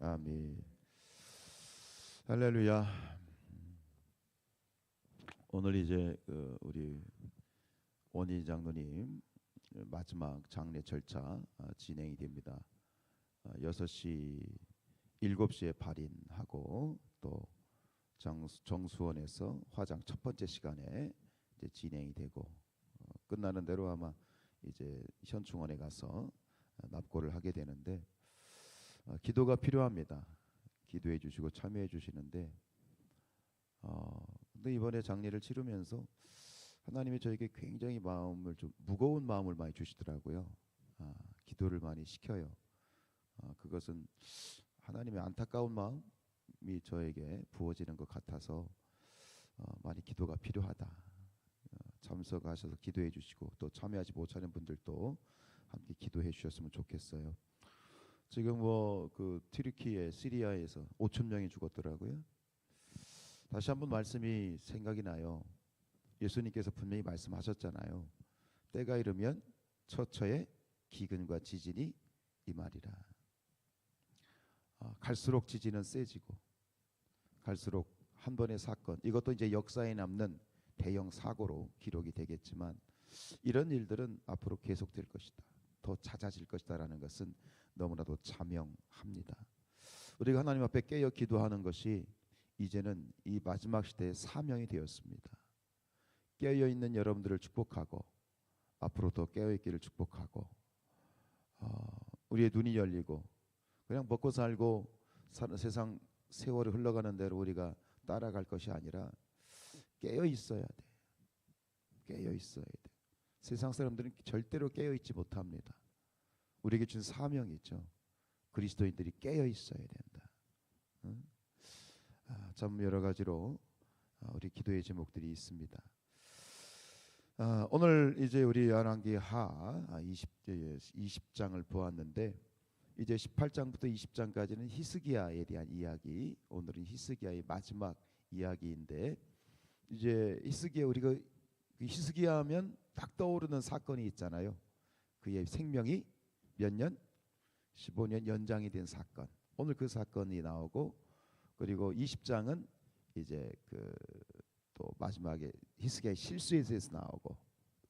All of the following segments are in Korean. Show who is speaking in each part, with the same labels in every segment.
Speaker 1: 아멘. 할렐루야. 오늘 이제 우리 원희 장로님 마지막 장례 절차 진행이 됩니다. 6시 7시에 발인하고 또 정수원에서 화장 첫 번째 시간에 이제 진행이 되고 끝나는 대로 아마 이제 현충원에 가서 납고를 하게 되는데 기도가 필요합니다. 기도해 주시고 참여해 주시는데 근데 이번에 장례를 치르면서 하나님이 저에게 굉장히 마음을 좀 무거운 마음을 많이 주시더라고요. 기도를 많이 시켜요. 그것은 하나님의 안타까운 마음이 저에게 부어지는 것 같아서 많이 기도가 필요하다. 참석하셔서 기도해 주시고 또 참여하지 못하는 분들도 함께 기도해 주셨으면 좋겠어요. 지금 그 튀르키예, 시리아에서 5천 명이 죽었더라고요. 다시 한번 말씀이 생각이 나요. 예수님께서 분명히 말씀하셨잖아요. 때가 이르면 처처에 기근과 지진이 임하리라. 갈수록 지진은 세지고 갈수록 한 번의 사건, 이것도 이제 역사에 남는 대형 사고로 기록이 되겠지만 이런 일들은 앞으로 계속될 것이다. 더 잦아질 것이다라는 것은 너무나도 자명합니다. 우리가 하나님 앞에 깨어 기도하는 것이 이제는 이 마지막 시대의 사명이 되었습니다. 깨어 있는 여러분들을 축복하고 앞으로 더 깨어 있기를 축복하고 우리의 눈이 열리고 그냥 먹고 살고 사는 세상 세월이 흘러가는 대로 우리가 따라갈 것이 아니라 깨어 있어야 돼. 깨어 있어야 돼. 세상 사람들은 절대로 깨어 있지 못합니다. 우리에게 준 사명이 있죠. 그리스도인들이 깨어 있어야 된다. 참 여러 가지로 우리 기도의 제목들이 있습니다. 오늘 이제 우리 열왕기하 20장을 보았는데 이제 18장부터 20장까지는 히스기야에 대한 이야기. 오늘은 히스기야의 마지막 이야기인데 이제 우리가 히스기야 하면 딱 떠오르는 사건이 있잖아요. 그의 생명이 몇 년? 15년 연장이 된 사건. 오늘 그 사건이 나오고 그리고 20장은 이제 또 마지막에 히스기야의 실수에 대해서 나오고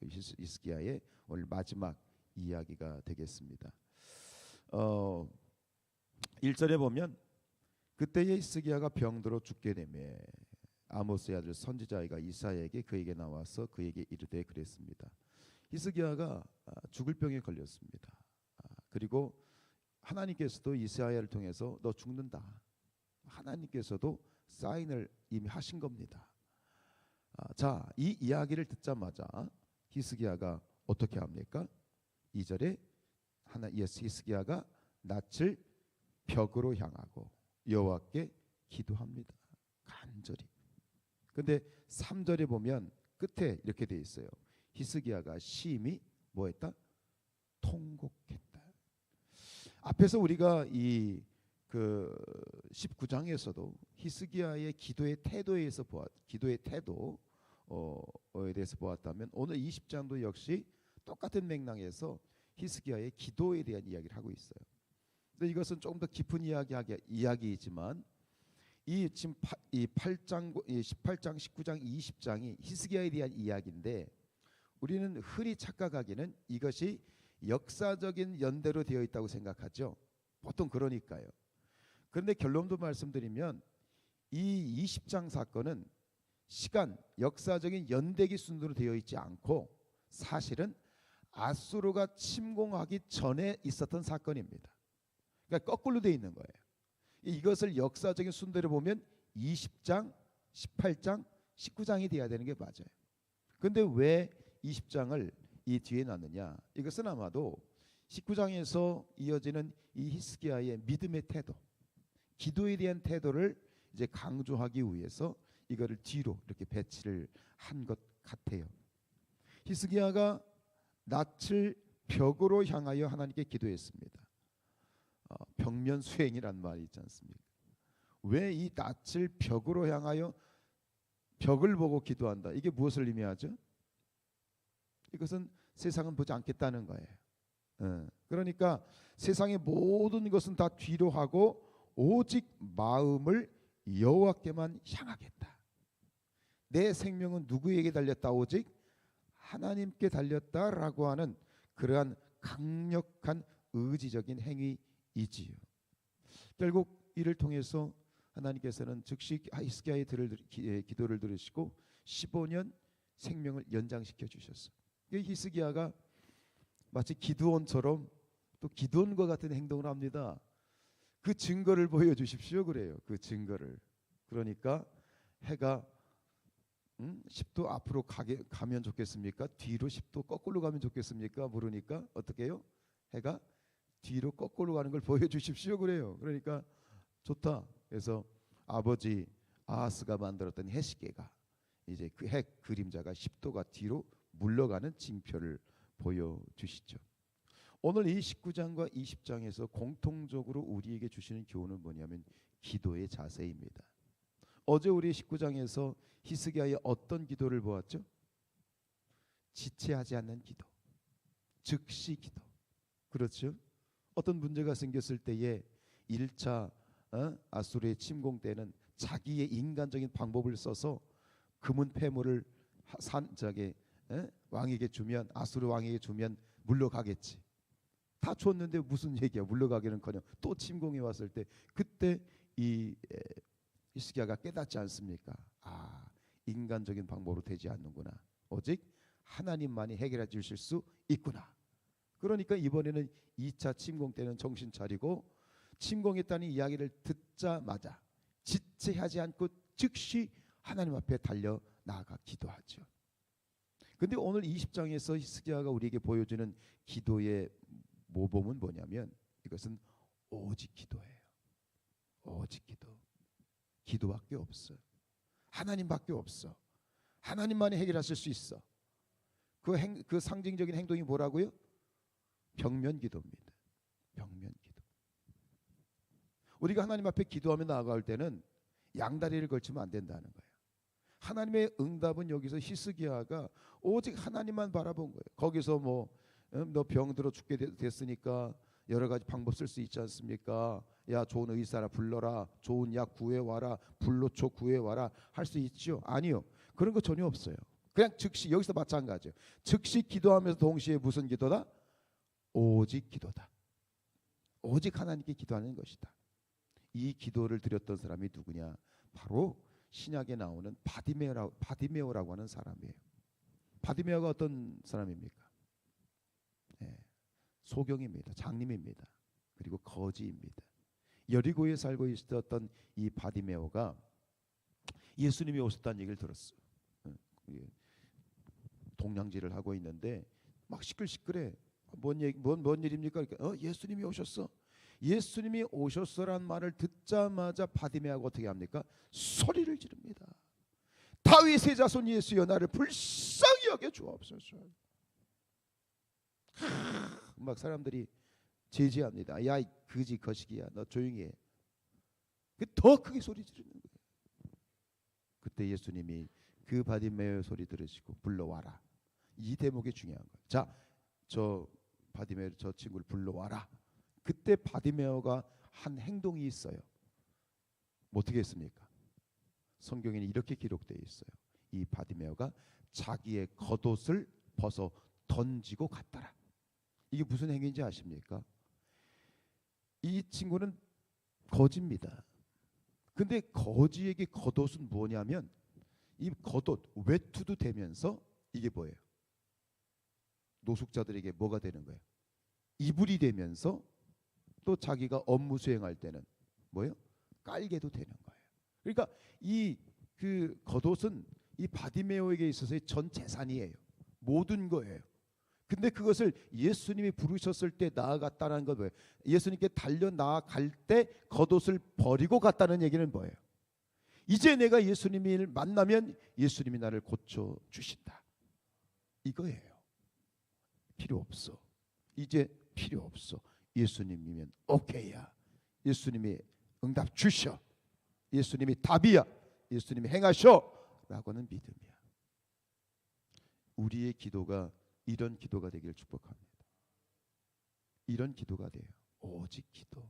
Speaker 1: 히스기야의 오늘 마지막 이야기가 되겠습니다. 1절에 보면 그때에 히스기야가 병들어 죽게 되매 아모스의 아들 선지자가 이사야에게 그에게 나와서 그에게 이르되 그랬습니다. 히스기야가 죽을 병에 걸렸습니다. 그리고 하나님께서도 이사야를 통해서 너 죽는다. 하나님께서도 사인을 이미 하신 겁니다. 자, 이 이야기를 듣자마자 히스기야가 어떻게 합니까? 2절에 히스기야가 낯을 벽으로 향하고 여호와께 기도합니다. 간절히. 근데 3절에 보면 끝에 이렇게 돼 있어요. 히스기야가 심히 뭐했다? 통곡했다. 앞에서 우리가 이 19장에서도 히스기야의 기도의 태도에 대해서 보았다면 오늘 20장도 역시 똑같은 맥락에서 히스기야의 기도에 대한 이야기를 하고 있어요. 근데 이것은 조금 더 깊은 이야기이지만 지금 18장, 19장, 20장이 히스기야에 대한 이야기인데 우리는 흔히 착각하기는 이것이 역사적인 연대로 되어 있다고 생각하죠. 보통 그러니까요. 그런데 결론도 말씀드리면 이 20장 사건은 역사적인 연대기 순으로 되어 있지 않고 사실은 아수르가 침공하기 전에 있었던 사건입니다. 그러니까 거꾸로 되어 있는 거예요. 이것을 역사적인 순대로 보면 20장, 18장, 19장이 돼야 되는 게 맞아요. 그런데 왜 20장을 이 뒤에 놨느냐? 이것은 아마도 19장에서 이어지는 이 히스기야의 믿음의 태도, 기도에 대한 태도를 이제 강조하기 위해서 이거를 뒤로 이렇게 배치를 한 것 같아요. 히스기야가 낯을 벽으로 향하여 하나님께 기도했습니다. 벽면 수행이란 말이 있지 않습니까? 왜 이 낯을 벽으로 향하여 벽을 보고 기도한다? 이게 무엇을 의미하죠? 이것은 세상은 보지 않겠다는 거예요. 그러니까 세상의 모든 것은 다 뒤로 하고 오직 마음을 여호와께만 향하겠다. 내 생명은 누구에게 달렸다? 오직 하나님께 달렸다라고 하는 그러한 강력한 의지적인 행위이지요. 결국 이를 통해서 하나님께서는 즉시 히스기야의 기도를 들으시고 15년 생명을 연장시켜 주셨어요. 히스기야가 마치 기드온처럼 또 기드온과 같은 행동을 합니다. 그 증거를 보여주십시오 그래요. 그 증거를. 그러니까 해가 10도 앞으로 가면 좋겠습니까? 뒤로 10도 거꾸로 가면 좋겠습니까? 물으니까 어떻게 해요? 해가 뒤로 거꾸로 가는 걸 보여주십시오 그래요. 그러니까 좋다. 그래서 아버지 아하스가 만들었던 해시계가 이제 그 해 그림자가 10도가 뒤로 물러가는 징표를 보여주시죠. 오늘 이 19장과 20장에서 공통적으로 우리에게 주시는 교훈은 뭐냐면 기도의 자세입니다. 어제 우리 19장에서 히스기야의 어떤 기도를 보았죠? 지체하지 않는 기도, 즉시 기도. 그렇죠? 어떤 문제가 생겼을 때에 1차 아수르의 침공 때는 자기의 인간적인 방법을 써서 금은 폐물을 왕에게 주면, 아수르 왕에게 주면 물러가겠지. 다 줬는데 무슨 얘기야? 물러가기는커녕 또 침공이 왔을 때 그때 이 히스기야가 깨닫지 않습니까? 아, 인간적인 방법으로 되지 않는구나. 오직 하나님만이 해결해 주실 수 있구나. 그러니까 이번에는 2차 침공 때는 정신 차리고 침공했다는 이야기를 듣자마자 지체하지 않고 즉시 하나님 앞에 달려 나아가 기도하죠. 근데 오늘 20장에서 히스기야가 우리에게 보여주는 기도의 모범은 뭐냐면 이것은 오직 기도예요. 오직 기도. 기도밖에 없어. 하나님밖에 없어. 하나님만이 해결하실 수 있어. 그 상징적인 행동이 뭐라고요? 벽면 기도입니다. 벽면 기도. 우리가 하나님 앞에 기도하며 나아갈 때는 양다리를 걸치면 안 된다는 거예요. 하나님의 응답은 여기서 히스기야가 오직 하나님만 바라본 거예요. 거기서 너 병들어 죽게 됐으니까 여러 가지 방법 쓸 수 있지 않습니까? 야, 좋은 의사라 불러라, 좋은 약 구해와라, 불로초 구해와라 할 수 있죠? 아니요. 그런 거 전혀 없어요. 그냥 즉시, 여기서 마찬가지예요. 즉시 기도하면서 동시에 무슨 기도다? 오직 기도다. 오직 하나님께 기도하는 것이다. 이 기도를 드렸던 사람이 누구냐? 바로 신약에 나오는 바디메오라고 하는 사람이에요. 바디메오가 어떤 사람입니까? 소경입니다. 장님입니다. 그리고 거지입니다. 여리고에 살고 있었던 이 바디메오가 예수님이 오셨다는 얘기를 들었어요. 동냥질을 하고 있는데 막 시끌시끌해. 뭔 일입니까? 그러니까 예수님이 오셨어. 예수님이 오셨어란 말을 듣자마자 바디메오가 어떻게 합니까? 소리를 지릅니다. 다윗의 자손 예수여, 나를 불쌍히 여겨 주옵소서. 막 사람들이 제지합니다. 야, 이 거지 거시기야, 너 조용히 해. 더 크게 소리 지르는 거예요. 그때 예수님이 그 바디메오 소리 들으시고 불러와라. 이 대목이 중요한 거예요. 자, 저 바디메오, 저 친구를 불러와라. 그때 바디메오가 한 행동이 있어요. 어떻게 했습니까? 성경에는 이렇게 기록되어 있어요. 이 바디메오가 자기의 겉옷을 벗어 던지고 갔더라. 이게 무슨 행위인지 아십니까? 이 친구는 거지입니다. 근데 거지에게 겉옷은 뭐냐면 이 겉옷 외투도 되면서 이게 뭐예요? 노숙자들에게 뭐가 되는 거예요? 이불이 되면서 또 자기가 업무 수행할 때는 뭐예요? 깔개도 되는 거예요. 그러니까 이 그 겉옷은 이 바디메오에게 있어서의 전 재산이에요. 모든 거예요. 근데 그것을 예수님이 부르셨을 때 나아갔다는 건 뭐예요? 예수님께 달려 나아갈 때 겉옷을 버리고 갔다는 얘기는 뭐예요? 이제 내가 예수님을 만나면 예수님이 나를 고쳐 주신다. 이거예요. 필요 없어. 이제 필요 없어. 예수님이면 오케이야. 예수님이 응답 주셔. 예수님이 답이야. 예수님이 행하셔. 라고는 믿음이야. 우리의 기도가 이런 기도가 되기를 축복합니다. 이런 기도가 돼요. 오직 기도.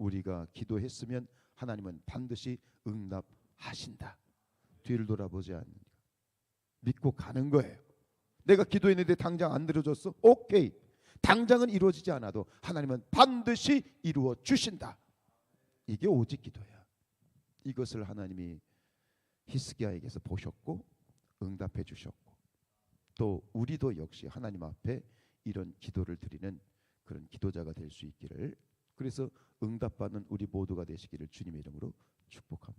Speaker 1: 우리가 기도했으면 하나님은 반드시 응답하신다. 뒤를 돌아보지 않는다. 믿고 가는 거예요. 내가 기도했는데 당장 안 들어줬어? 오케이. 당장은 이루어지지 않아도 하나님은 반드시 이루어 주신다. 이게 오직 기도야. 이것을 하나님이 히스기야에게서 보셨고 응답해 주셨고, 또 우리도 역시 하나님 앞에 이런 기도를 드리는 그런 기도자가 될 수 있기를, 그래서 응답받는 우리 모두가 되시기를 주님의 이름으로 축복합니다.